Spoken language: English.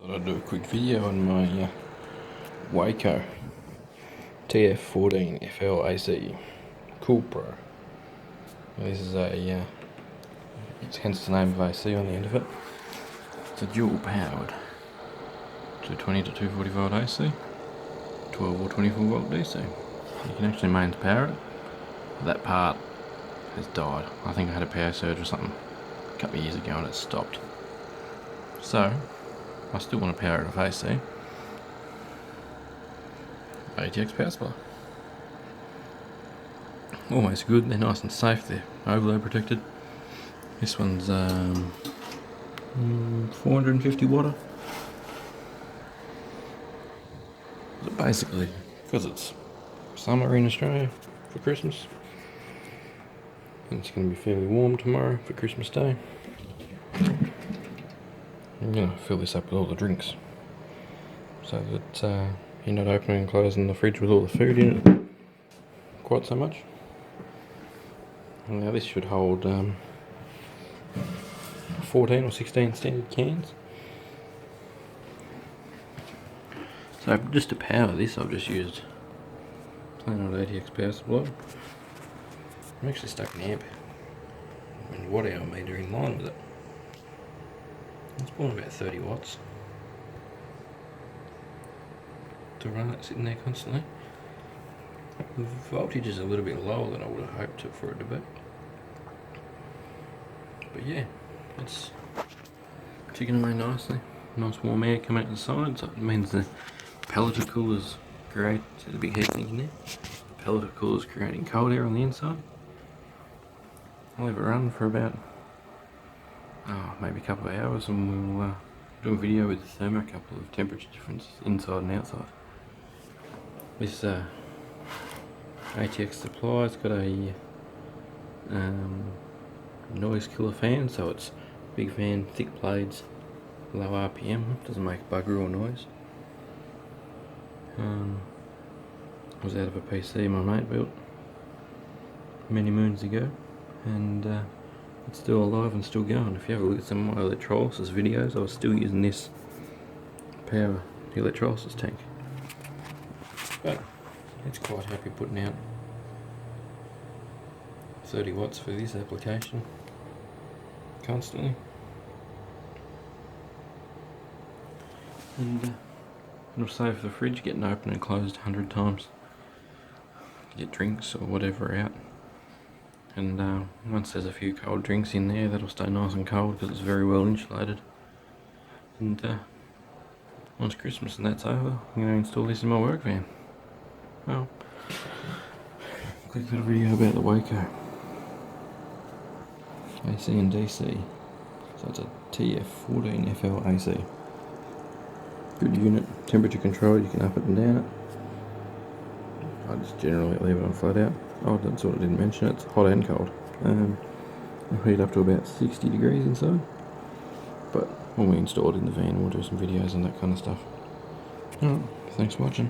Thought I'd do a quick video on my Waeco TF14 FL AC Cool Pro. This is a, hence the name of AC on the end of it. It's a dual powered 220 to 240 volt AC, 12 or 24 volt DC. You can actually mains power it. That part has died. I think I had a power surge or something a couple of years ago and it stopped. So I still want to power it off AC. ATX power supply. Always good, they're nice and safe, they're overload protected. This one's 450 watt. But basically, because it's summer in Australia for Christmas, and it's going to be fairly warm tomorrow for Christmas Day, I'm going to fill this up with all the drinks so that you're not opening and closing the fridge with all the food in it quite so much. Now this should hold 14 or 16 standard cans. So just to power this, I've just used plain old ATX power supply. I'm actually stuck an amp and watt hour meter in line with it. It's pulling about 30 watts to run it sitting there constantly. The voltage is a little bit lower than I would have hoped for it to be. But yeah, it's ticking away nicely. Nice warm air coming out the side, so it means the pelleter cooler's great. There's a big heat sink in there. The pelleter cooler's creating cold air on the inside. I'll leave it run for about maybe a couple of hours, and we'll do a video with the thermocouple of temperature difference inside and outside. This ATX supply's got a noise killer fan, so it's big fan, thick blades, low RPM, doesn't make bugger or noise. I was out of a PC my mate built many moons ago, and it's still alive and still going. If you have a look at some of my electrolysis videos, I was still using this power the electrolysis tank. But it's quite happy putting out 30 watts for this application constantly. And it'll save the fridge getting open and closed 100 times to get drinks or whatever out. And once there's a few cold drinks in there, that'll stay nice and cold because it's very well insulated. And once Christmas and that's over, I'm going to install this in my work van. Well, quick little video about the Waeco AC and DC. So it's a TF14 FL AC. Good unit, temperature control, you can up it and down it. I just generally leave it on flat out. Oh, that's what I didn't mention, it's hot and cold. I'll heat up to about 60 degrees inside. But when we install it in the van, we'll do some videos and that kind of stuff. Alright, thanks for watching.